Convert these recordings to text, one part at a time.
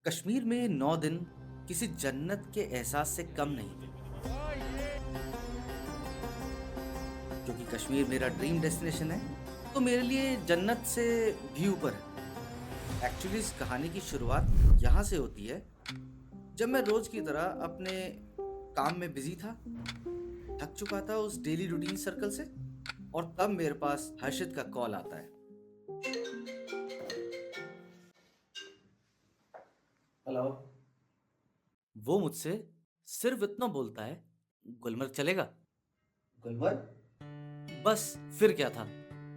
कश्मीर में 9 दिन किसी जन्नत के एहसास से कम नहीं थे। क्योंकि कश्मीर मेरा ड्रीम डेस्टिनेशन है, तो मेरे लिए जन्नत से भी ऊपर है। एक्चुअली इस कहानी की शुरुआत यहाँ से होती है, जब मैं रोज की तरह अपने काम में बिजी था, थक चुका था उस डेली रूटीन सर्कल से, और तब मेरे पास हर्षित का कॉल आता है। हेलो। वो मुझसे सिर्फ इतना बोलता है, गुलमर्ग चलेगा? गुलमर्ग? बस फिर क्या था,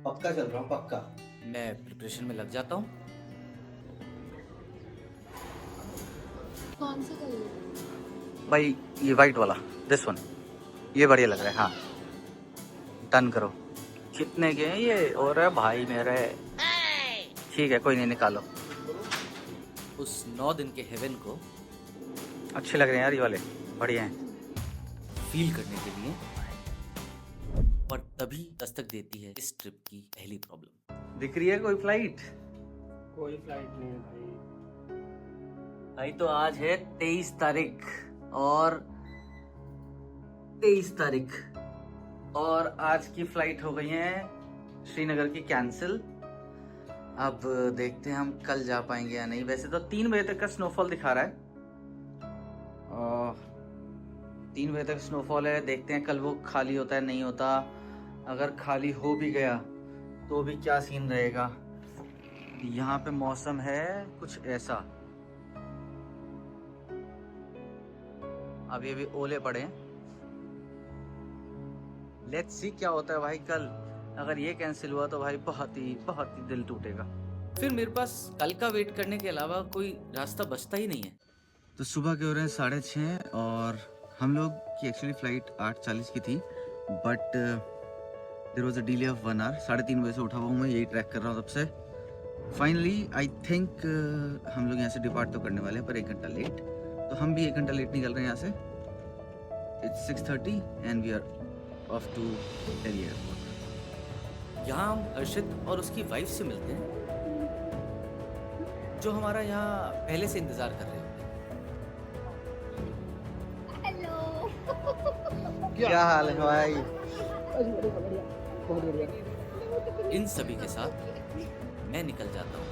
पक्का चल रहा हूँ, पक्का। मैं प्रिपरेशन में लग जाता हूँ। कौन सी कलर? भाई ये वाइट वाला, दिस वन, ये बढ़िया लग रहा है। हाँ डन करो। कितने के हैं ये? और भाई मेरे, ठीक है कोई नहीं, निकालो। उस 9 दिन के हेवन को अच्छे लग रहे हैं यार ये वाले, बढ़िया हैं। फील करने के लिए, और तभी दस्तक देती है इस ट्रिप की पहली प्रॉब्लम। दिख रही है कोई फ्लाइट? कोई फ्लाइट नहीं है भाई। भाई तो आज है 23 तारीख और 23 तारीख और आज की फ्लाइट हो गई है श्रीनगर की कैंसिल। अब देखते हैं हम कल जा पाएंगे या नहीं। वैसे तो 3 बजे तक का स्नोफॉल दिखा रहा है, 3 बजे तक स्नोफॉल है। देखते हैं कल वो खाली होता है नहीं होता। अगर खाली हो भी गया तो भी क्या सीन रहेगा। यहाँ पे मौसम है कुछ ऐसा, अभी अभी ओले पड़े हैं। लेट्स सी क्या होता है भाई कल। अगर ये कैंसिल हुआ तो भाई बहुत ही दिल टूटेगा। फिर मेरे पास कल का वेट करने के अलावा कोई रास्ता बचता ही नहीं है। तो सुबह के हो रहे हैं 6:30 और हम लोग की एक्चुअली फ्लाइट 8:40 की थी, but there was a delay of 1 hour. 3:30 बजे से उठा हुआ हूँ मैं, यही ट्रैक कर रहा हूँ तब से। फाइनली आई थिंक हम लोग यहाँ से डिपार्ट तो करने वाले हैं, पर 1 घंटा लेट। तो हम भी 1 घंटा लेट निकल रहे हैं यहाँ से। It's 6:30 and we are off to Delhi airport. यहाँ हम हर्षित और उसकी वाइफ से मिलते हैं, जो हमारा यहाँ पहले से इंतजार कर रहे होते हैं। हेलो। क्या हाल है भाई? बहुत बढ़िया। इन सभी के साथ मैं निकल जाता हूँ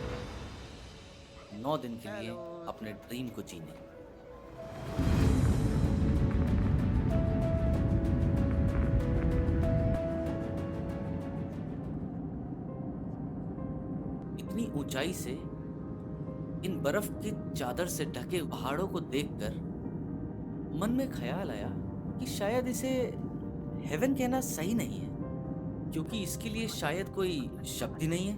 9 दिन के लिए अपने ड्रीम को जीने। इतनी ऊंचाई से इन बर्फ की चादर से ढके पहाड़ों को देखकर मन में ख्याल आया कि शायद इसे हेवन कहना सही नहीं है, क्योंकि इसके लिए शायद कोई शब्द ही नहीं है।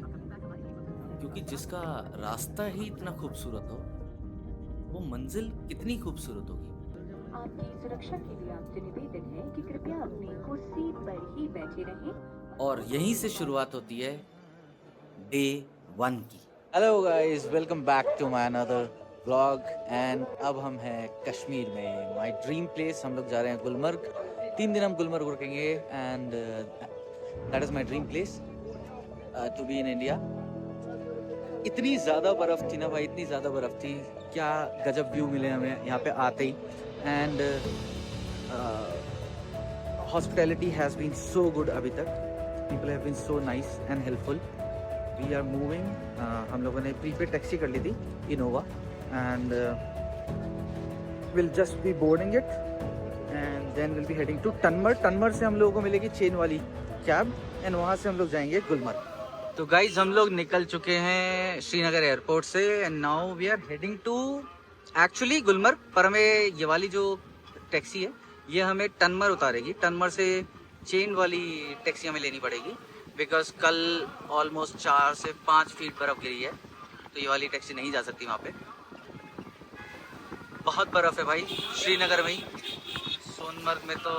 क्योंकि जिसका रास्ता ही इतना खूबसूरत हो, वो मंजिल कितनी खूबसूरत होगी। आपकी सुरक्षा के लिए आपसे निवेदन है कि कृपया अपनी कुर्सी पर ही बैठे रहें। और यहीं से शुरुआत होती है डे 1 की। Hello guys, welcome back to my another vlog. And अब हम हैं कश्मीर में, माय ड्रीम प्लेस। हम लोग जा रहे हैं गुलमर्ग। 3 दिन हम गुलमर्ग रुकेंगे and that is my dream place to be in India. इतनी ज़्यादा बर्फ़ थी ना भाई, इतनी ज़्यादा बर्फ़ थी, क्या गजब व्यू मिले हमें यहाँ पे आते ही। And hospitality has been so good अभी तक। People have been so nice and helpful. We are moving. हम लोगों ने प्रीपेड टैक्सी कर ली थी, Innova, and will just be boarding it and then will be heading to Tangmarg. Tangmarg से हम लोगों को मिलेगी चेन वाली कैब एंड वहाँ से हम लोग जाएंगे गुलमर्ग। तो गाइज हम लोग निकल चुके हैं श्रीनगर एयरपोर्ट से and now we are heading to actually Gulmarg. पर हमें ये वाली जो टैक्सी है ये हमें टनमर उतारेगी। टनमर से चेन वाली टैक्सी हमें लेनी पड़ेगी, बिकॉज कल ऑलमोस्ट 4 से 5 फीट बर्फ़ गिरी है, तो ये वाली टैक्सी नहीं जा सकती वहाँ पे। बहुत बर्फ़ है भाई श्रीनगर में ही। सोनमर्ग में तो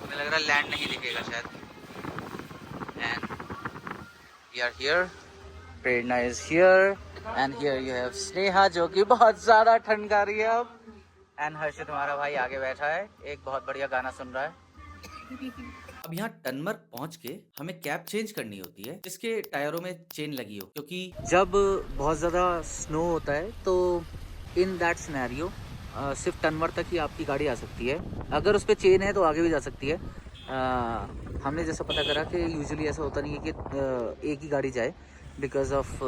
हमें लग रहा है लैंड नहीं दिखेगा शायद। And we are here. Prerna is here, and here you have Sneha, जो कि बहुत ज़्यादा ठंड का रही है अब। And हर्षित हमारा भाई आगे बैठा है, एक बहुत बढ़िया गाना सुन रहा है। अब यहाँ टनमर्क पहुंच के हमें कैब चेंज करनी होती है जिसके टायरों में चेन लगी हो, क्योंकि जब बहुत ज़्यादा स्नो होता है तो इन दैट सिनेरियो सिर्फ टनवर तक ही आपकी गाड़ी आ सकती है। अगर उस पर चेन है तो आगे भी जा सकती है। हमने जैसा पता करा कि यूजुअली ऐसा होता नहीं है कि एक ही गाड़ी जाए बिकॉज ऑफ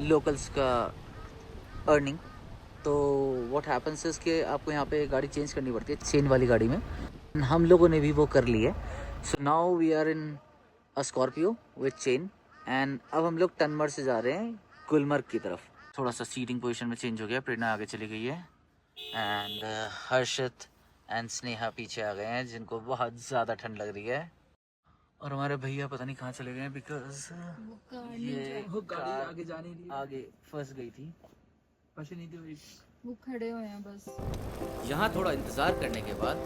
लोकल्स का अर्निंग। तो व्हाट हैपन्स इज कि आपको यहाँ पे गाड़ी चेंज करनी पड़ती है चेन वाली गाड़ी में। हम लोगों ने भी वो कर ली है। So now we are in a Scorpio with chain and अब हम लोग टनमर से जा रहे हैं गुलमर्ग की तरफ। थोड़ा सा सीटिंग पोजीशन में चेंज हो गया, प्रेरणा आगे चली गई है एंड हर्षित एंड स्नेहा पीछे आ गए हैं जिनको बहुत ज़्यादा ठंड लग रही है। और हमारे भैया पता नहीं कहाँ चले गए हैं बिकॉज ये गाड़ी आगे जाने आगे फंस गई थी, फंसी नहीं थी, वो खड़े हुए हैं बस। यहाँ थोड़ा इंतजार करने के बाद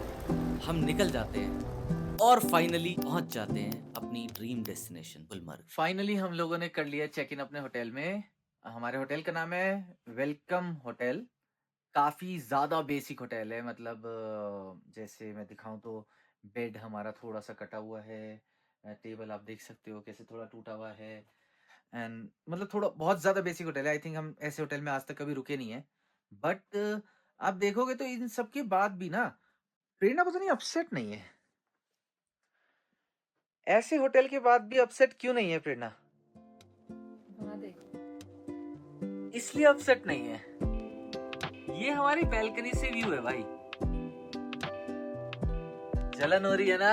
हम निकल जाते हैं और फाइनली पहुंच जाते हैं अपनी ड्रीम डेस्टिनेशन गुलमर्ग। फाइनली हम लोगों ने कर लिया चेक इन अपने होटल में। हमारे होटल का नाम है वेलकम होटल। काफ़ी ज़्यादा बेसिक होटल है, मतलब जैसे मैं दिखाऊं तो बेड हमारा थोड़ा सा कटा हुआ है, टेबल आप देख सकते हो कैसे थोड़ा टूटा हुआ है एंड मतलब थोड़ा बहुत ज़्यादा बेसिक होटल है। आई थिंक हम ऐसे होटल में आज तक कभी रुके नहीं है। बट आप देखोगे तो इन सब के बाद भी ना प्रेरणा पता नहीं अपसेट नहीं है। ऐसे होटल के बाद भी अपसेट क्यों नहीं है प्रेरणा? वहाँ देख, इसलिए अपसेट नहीं है, ये हमारी बैल्कनी से व्यू है भाई। जलन हो रही है ना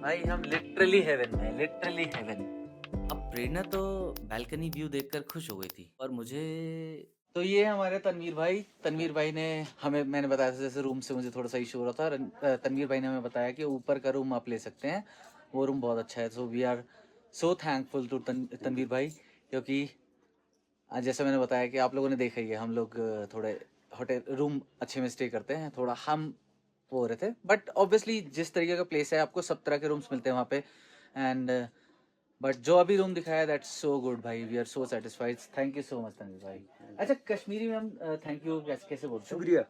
भाई, हम लिटरली हेवन में, लिटरली हेवन। अब प्रेरणा तो बैल्कनी व्यू देखकर खुश हो गई थी और मुझे तो ये हमारे तनवीर भाई ने हमें, मैंने बताया था जैसे रूम से मुझे थोड़ा सा इशू हो रहा था, तनवीर भाई ने हमें बताया कि ऊपर का रूम आप ले सकते हैं, वो रूम बहुत अच्छा है। So we are so thankful to Tanveer भाई, क्योंकि जैसे मैंने बताया कि आप लोगों ने देखा ही है, हम लोग थोड़े होटल रूम अच्छे में स्टे करते हैं, थोड़ा हम वो हो रहे थे। बट ऑब्वियसली जिस तरीके का प्लेस है आपको सब तरह के रूम्स मिलते हैं वहाँ पे एंड बट जो अभी रूम दिखाया दैट्स सो गुड भाई, we are so satisfied. Thank you so much Tanveer भाई। अच्छा कश्मीरी में हम थैंक यू कैसे बोलते हैं? शुक्रिया।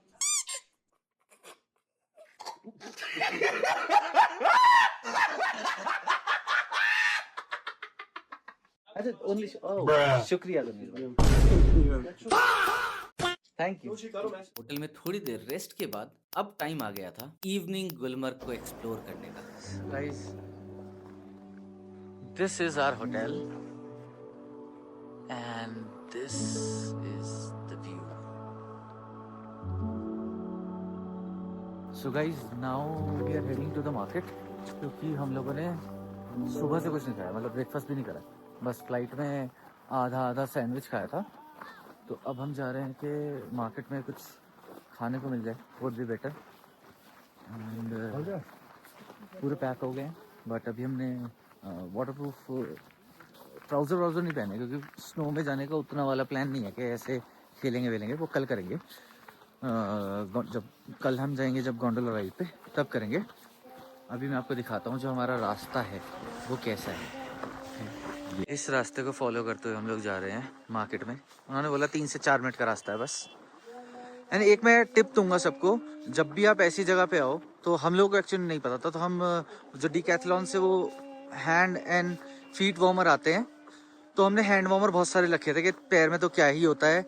अच्छा ओनली शुक्रिया तनवीर भाई, थैंक यू। होटल में थोड़ी देर रेस्ट के बाद अब टाइम आ गया था इवनिंग गुलमर्ग को एक्सप्लोर करने का। Guys, this is our hotel and this is the view. So guys, now we are heading to the market क्योंकि हम लोगों ने सुबह से कुछ नहीं खाया, मतलब ब्रेकफास्ट भी नहीं करा, बस फ्लाइट में आधा सैंडविच खाया था। तो अब हम जा रहे हैं कि मार्केट में कुछ खाने को मिल जाए, वुड बी बेटर। एंड पूरे पैक हो गए हैं बट अभी हमने वाटरप्रूफ ट्राउज़र नहीं पहने क्योंकि स्नो में जाने का उतना वाला प्लान नहीं है कि ऐसे खेलेंगे वेलेंगे, वो कल करेंगे। जब कल हम जाएंगे जब गोंडोला राइड पे तब करेंगे। अभी मैं आपको दिखाता हूँ जो हमारा रास्ता है वो कैसा है। इस रास्ते को फॉलो करते हुए हम लोग जा रहे हैं मार्केट में। उन्होंने बोला 3 से 4 मिनट का रास्ता है बस। एंड एक मैं टिप दूंगा सबको, जब भी आप ऐसी जगह पे आओ, तो हम लोगों को एक्चुअली नहीं पता था, तो हम जो डिकैथलॉन से वो हैंड एंड फीट वार्मर आते हैं, तो हमने हैंड वार्मर बहुत सारे रखे थे कि पैर में तो क्या ही होता है,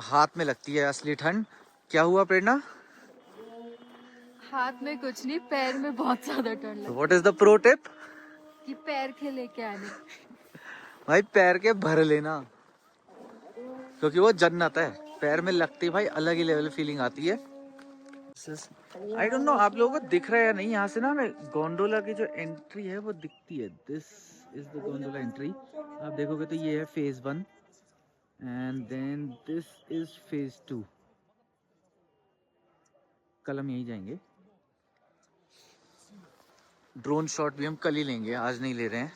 हाथ में लगती है असली ठंड। क्या हुआ प्रेरणा? हाथ में कुछ नहीं, पैर में बहुत ज्यादा ठंड लगती what is the pro tip? कि पैर के लेके आने। भाई पैर के भर लेना क्योंकि वो जन्नत है, पैर में लगती भाई अलग ही लेवल फीलिंग आती है। आई डोंट नो आप लोगों को दिख रहा है या नहीं, यहाँ से ना हमें गोंडोला की जो एंट्री है वो दिखती है। This is the gondola entry. आप देखोगे तो ये है phase 1 and then this is phase 2। कल हम यहीं जाएंगे। ड्रोन शॉट भी हम कल ही लेंगे, आज नहीं ले रहे हैं।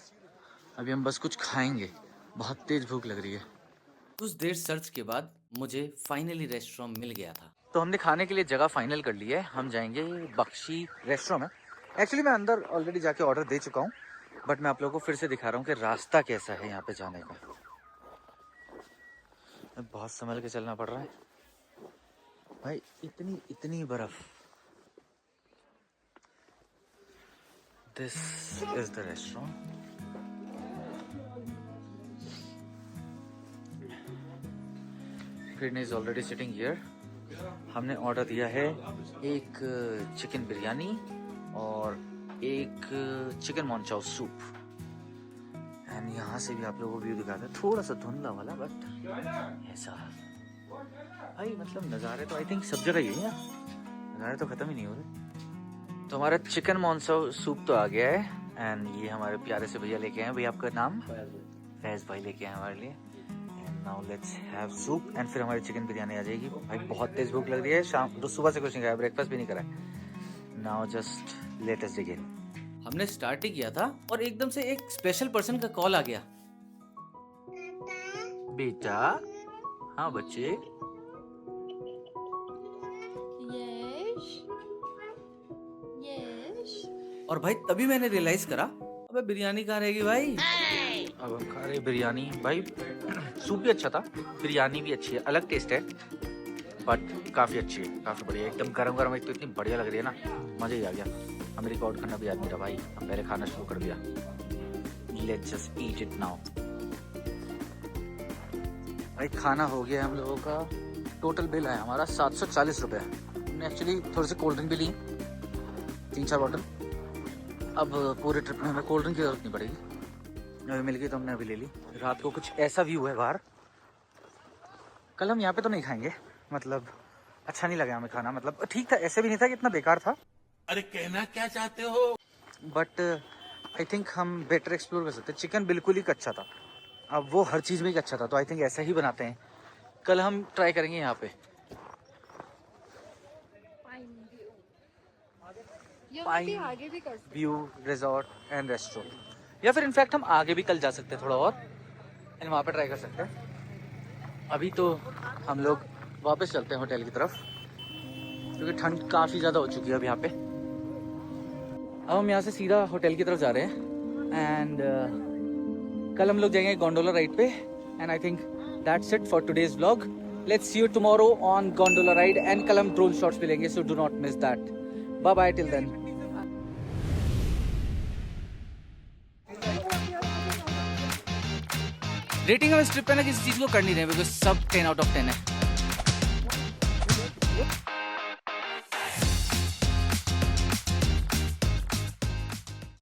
अभी हम बस कुछ खाएंगे, बहुत तेज भूख लग रही है। कुछ देर सर्च के बाद मुझे फाइनली रेस्टोरेंट मिल गया था। तो हमने खाने के लिए जगह फाइनल कर ली है, हम जाएंगे बख्शी रेस्टोरेंट में। एक्चुअली मैं अंदर ऑलरेडी जाके ऑर्डर दे चुका हूँ बट मैं आप लोगों को फिर से दिखा रहा हूँ कि रास्ता कैसा है यहाँ पे जाने का। बहुत संभल के चलना पड़ रहा है भाई, इतनी बर्फ। This is the restaurant. Prini is already sitting here. हमने ऑर्डर दिया है एक चिकन बिरयानी और एक चिकन मॉन्चाओ सूप। एंड यहाँ से भी आप लोगों को व्यू दिखाता है, थोड़ा सा धुंधला वाला बट ऐसा भाई मतलब नज़ारे तो आई थिंक सब जगह यही है, नज़ारे तो ख़त्म ही नहीं हो रहे। तो हमारा चिकन मॉन्चाओ सूप तो आ गया है एंड ये हमारे प्यारे से भैया लेके आए। भैया आपका नाम? फैज भाई लेके आए हमारे लिए। Now let's have soup and फिर हमारी चिकन बिरयानी आ जाएगी। भाई बहुत तेज भूख लग रही है, शाम तो सुबह से कुछ नहीं खाया, ब्रेकफास्ट भी नहीं करा। Now just let us begin. हमने स्टार्ट ही किया था और एकदम से एक स्पेशल पर्सन का कॉल आ गया। बेटा, हाँ बच्चे, यश यश। और भाई तभी मैंने रियलाइज करा अबे बिरयानी कहाँ रहेगी भाई। अब हम खा रहे बिरयानी। भाई सूप भी अच्छा था, बिरयानी भी अच्छी है, अलग टेस्ट है बट काफ़ी अच्छी है, काफ़ी बढ़िया। एकदम गरम गरम एक तो इतनी बढ़िया लग रही है ना, मज़ा ही आ गया। हमें रिकॉर्ड करना भी याद नहीं रहा भाई, हम पहले खाना शुरू कर दिया। Let's just eat it now. भाई खाना हो गया हम लोगों का, टोटल बिल है हमारा 740 रुपये। हमने एक्चुअली थोड़ी सी कोल्ड ड्रिंक भी ली, 3-4 बॉटल। अब पूरे ट्रिप में हमें कोल्ड ड्रिंक की जरूरत नहीं पड़ेगी, अभी मिल गई तो हमने अभी ले ली। रात को कुछ ऐसा व्यू है बाहर। कल हम यहाँ पे तो नहीं खाएंगे, मतलब अच्छा नहीं लगा हमें खाना, मतलब ठीक था, ऐसे भी नहीं था कि इतना बेकार था। अरे कहना क्या चाहते हो? बट आई थिंक हम बेटर एक्सप्लोर कर सकते। चिकन बिल्कुल ही कच्चा था, अब वो हर चीज़ में ही अच्छा था, तो आई थिंक ऐसा ही बनाते हैं। कल हम ट्राई करेंगे यहाँ पे ये आगे भी कर सकते। व्यू रिजॉर्ट एंड रेस्टोरेंट, या फिर इनफैक्ट हम आगे भी कल जा सकते हैं थोड़ा और एंड वहाँ पे ट्राई कर सकते हैं। अभी तो हम लोग वापस चलते हैं होटल की तरफ, क्योंकि ठंड काफ़ी ज़्यादा हो चुकी है अब यहाँ पे। अब हम यहाँ से सीधा होटल की तरफ जा रहे हैं एंड कल हम लोग जाएंगे गोंडोला राइड पे and I think that's it for today's vlog. Let's see you tomorrow on gondola ride and कल हम ड्रोन शॉट्स भी लेंगे, so do not miss that. Bye bye till then. Rating हम इस ट्रिप पे ना किसी चीज को कर नहीं रहे, बिकॉज सब 10 आउट ऑफ 10 है।